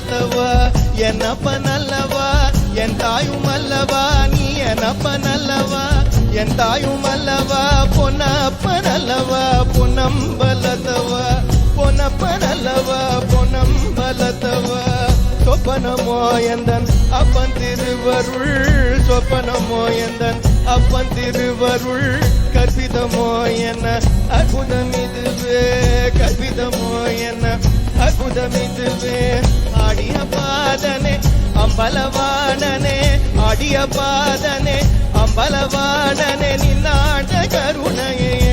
ಬಲತವ ಎನ್ನಪ್ಪನಲ್ಲವ ಎಂತಾಯುಮಲ್ಲವ ನೀ ಎನ್ನಪ್ಪನಲ್ಲವ ಎಂತಾಯುಮಲ್ಲವ ಪೊನ್ನಪ್ಪನಲ್ಲವ பொன்னம்பலத்தவ பொன்னப்பனல்லவ பொன்னம்பலத்தவ சொப்பனமோ எந்தன் அப்பன் திருவருள் சொப்பனமோ எந்தன் அப்பன் திருவருள் கற்பிதமோ என்ன அற்புதம் இதுவே கற்பிதமோ என்ன அற்புதம் இதுவே ஆடிய பாதனே அம்பலவாணனே ஆடிய பாதனே அம்பலவாணனே நின்னாட கருணையே